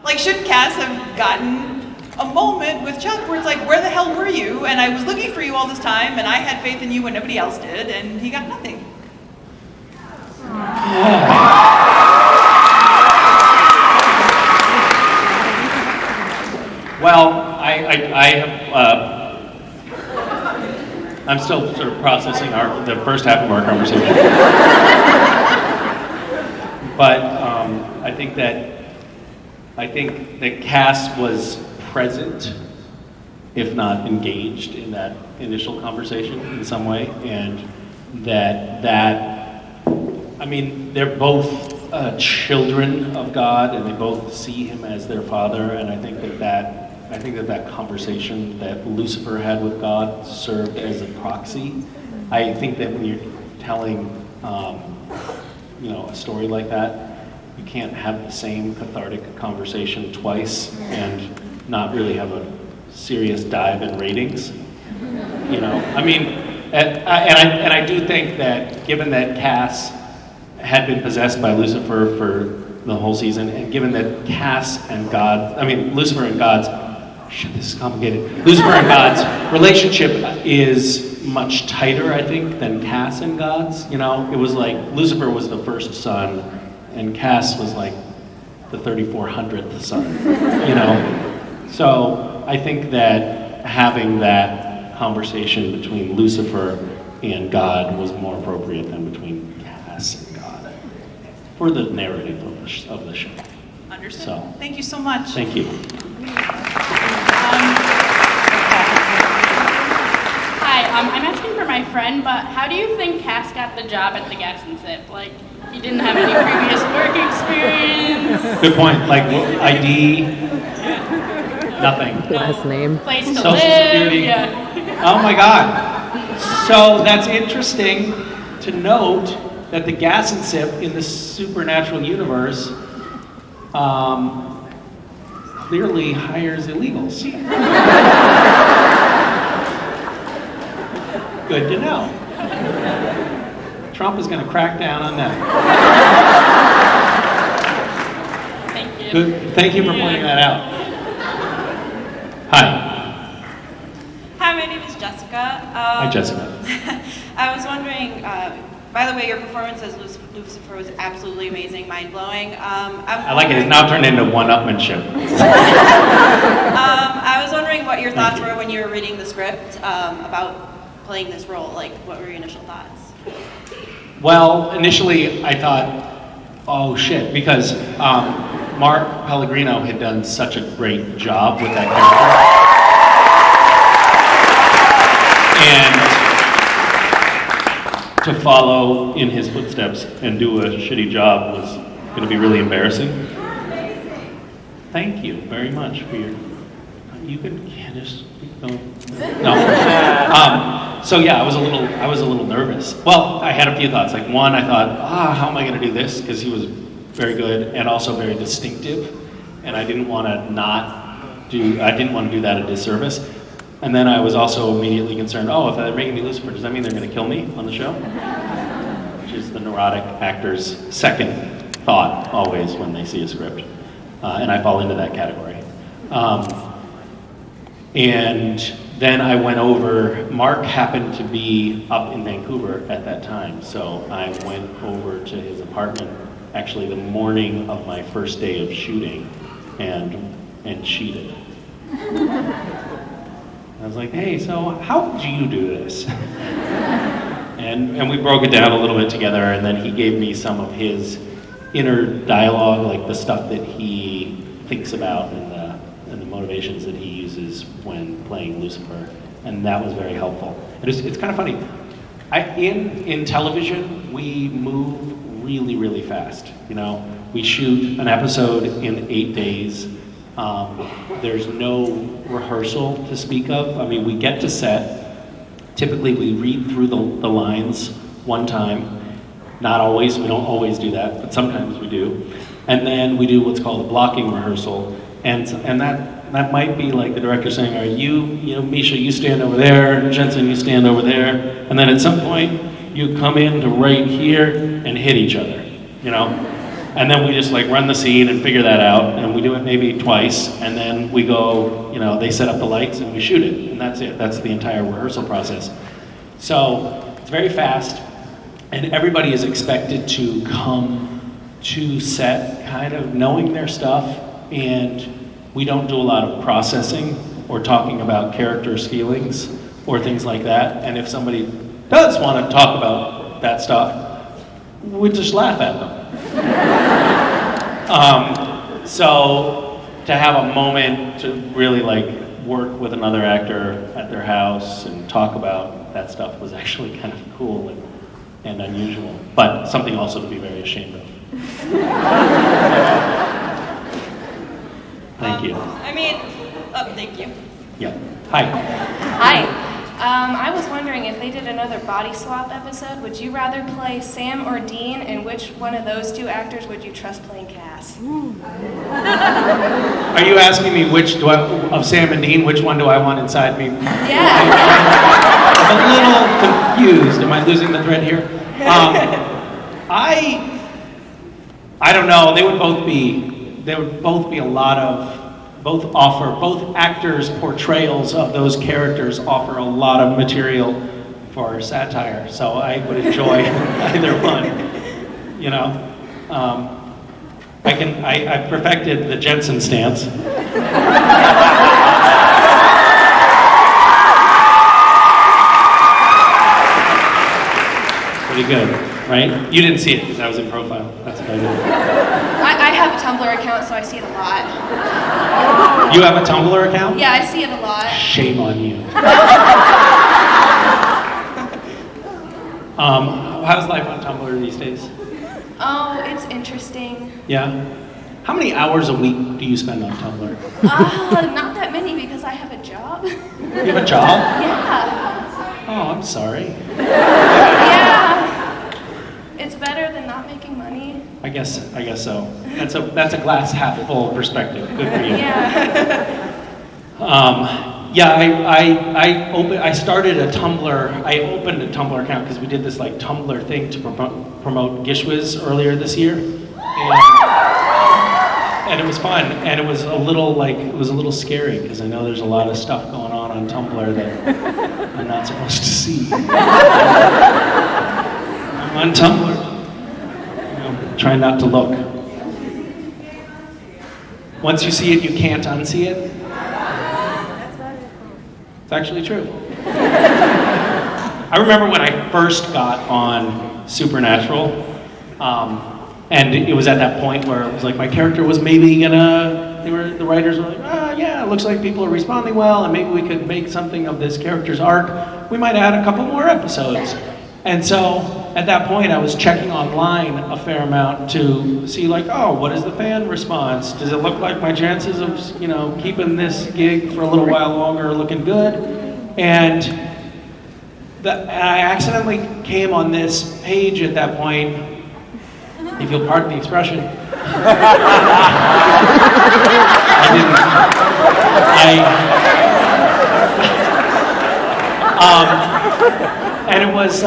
Like, shouldn't Cass have gotten a moment with Chuck where it's like, where the hell were you? And I was looking for you all this time, and I had faith in you when nobody else did, and he got nothing. Well, I'm still sort of processing the first half of our conversation. But I think that Cass was present, if not engaged, in that initial conversation in some way, and I mean, they're both children of God, and they both see him as their father, and I think that conversation that Lucifer had with God served as a proxy. I think that when you're telling, a story like that, you can't have the same cathartic conversation twice and not really have a serious dive in ratings. I mean, and I do think that given that Cass had been possessed by Lucifer for the whole season, and given that Lucifer and God's, this is complicated. Lucifer and God's relationship is much tighter, I think, than Cass and God's. It was like Lucifer was the first son, and Cass was like the 3400th son. So I think that having that conversation between Lucifer and God was more appropriate than between Cass and God for the narrative of the show. Understood. So, thank you so much. Thank you. Hi, I'm asking for my friend, but how do you think Cass got the job at the Gas and Sip? Like, he didn't have any previous work experience. Good point. Like ID, nothing. Last name. Place to Social live. Security. Yeah. Oh my God. So that's interesting to note that the Gas and Sip in the supernatural universe clearly hires illegals. Good to know. Trump is going to crack down on that. Thank you. Good. Thank you for pointing that out. Hi. Hi, my name is Jessica. Hi, Jessica. I was wondering, by the way, your performance as Lucifer was absolutely amazing, mind-blowing. I like it. It's now turned into one-upmanship. I was wondering what your thoughts were when you were reading the script about playing this role. Like, what were your initial thoughts? Well, initially I thought, oh shit, because Mark Pellegrino had done such a great job with that character. And to follow in his footsteps and do a shitty job was going to be really embarrassing. Thank you very much for your... You could just keep going. No. So yeah, I was a little nervous. Well, I had a few thoughts. Like one, I thought, how am I going to do this? Because he was very good and also very distinctive, and I didn't want to do that a disservice. And then I was also immediately concerned, if they're making me Lucifer, does that mean they're going to kill me on the show? Which is the neurotic actor's second thought always when they see a script. And I fall into that category. And then I went over, Mark happened to be up in Vancouver at that time, so I went over to his apartment actually the morning of my first day of shooting and cheated. I was like, hey, so how did you do this? and we broke it down a little bit together, and then he gave me some of his inner dialogue, like the stuff that he thinks about and the motivations that he uses when playing Lucifer, and that was very helpful. It's kind of funny. In television, we move really, really fast. We shoot an episode in 8 days. There's no rehearsal to speak of. I mean, we get to set. Typically, we read through the lines one time. Not always. We don't always do that, but sometimes we do. And then we do what's called a blocking rehearsal, and that might be like the director saying, "Are you Misha, you stand over there. Jensen, you stand over there." And then at some point, you come in to right here and hit each other. And then we just like run the scene and figure that out, and we do it maybe twice, and then we go, they set up the lights and we shoot it, and that's it. That's the entire rehearsal process. So it's very fast, and everybody is expected to come to set kind of knowing their stuff, and we don't do a lot of processing or talking about characters' feelings or things like that. And if somebody does want to talk about that stuff, we just laugh at them. So to have a moment to really like work with another actor at their house and talk about that stuff was actually kind of cool and unusual, but something also to be very ashamed of. Thank you. Thank you. Yeah. Hi. Hi. I was wondering if they did another body swap episode, would you rather play Sam or Dean, and which one of those two actors would you trust playing Cass? Are you asking me of Sam and Dean, which one do I want inside me? Yeah. I'm a little confused. Am I losing the thread here? I don't know. They would both be a lot of, both actors' portrayals of those characters offer a lot of material for satire. So I would enjoy either one. I perfected the Jensen stance. Pretty good, right? You didn't see it because I was in profile. That's what I did. I have a Tumblr account, so I see it a lot. You have a Tumblr account? Yeah, I see it a lot. Shame on you. How's life on Tumblr these days? Oh, it's interesting. Yeah? How many hours a week do you spend on Tumblr? Not that many because I have a job. You have a job? Yeah. Oh, I'm sorry. Yeah. It's better than not making money. I guess so. That's a glass half full perspective. Good for you. Yeah. I started a Tumblr. I opened a Tumblr account because we did this like Tumblr thing to promote Gishwiz earlier this year, and it was fun. And it was a little scary because I know there's a lot of stuff going on Tumblr that I'm not supposed to see. I'm on Tumblr. Try not to look. Once you see it, you can't unsee it. It's actually true. I remember when I first got on Supernatural, and it was at that point where it was like my character was maybe the writers were like, yeah, it looks like people are responding well, and maybe we could make something of this character's arc. We might add a couple more episodes. And so at that point, I was checking online a fair amount to see like, what is the fan response? Does it look like my chances of, keeping this gig for a little while longer are looking good? And I accidentally came on this page at that point, if you'll pardon the expression. And it was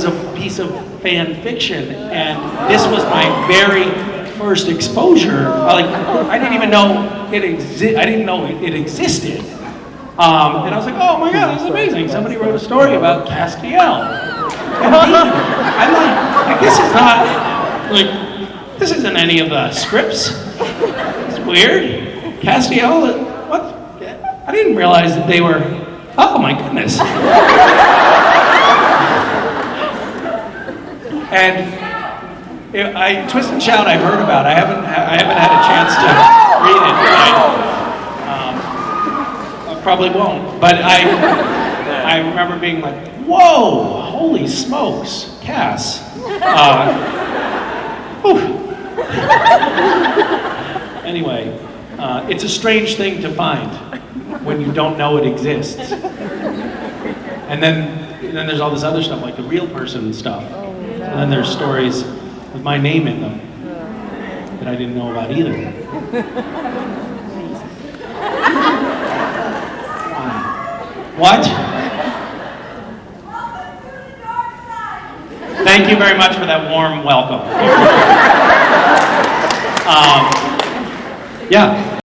a piece of fan fiction, and this was my very first exposure. I didn't even know it existed. I didn't know it existed, and I was like, "Oh my God, this is amazing! Somebody wrote a story about Castiel." This isn't any of the scripts. It's weird. Castiel, what? I didn't realize that they were. Oh my goodness. And I Twist and Shout I've heard about. I haven't had a chance to read it. I probably won't. But I remember being like, whoa, holy smokes, Cass. Anyway, it's a strange thing to find when you don't know it exists. And then there's all this other stuff, like the real person stuff. And then there's stories with my name in them that I didn't know about either. What? Thank you very much for that warm welcome. Yeah.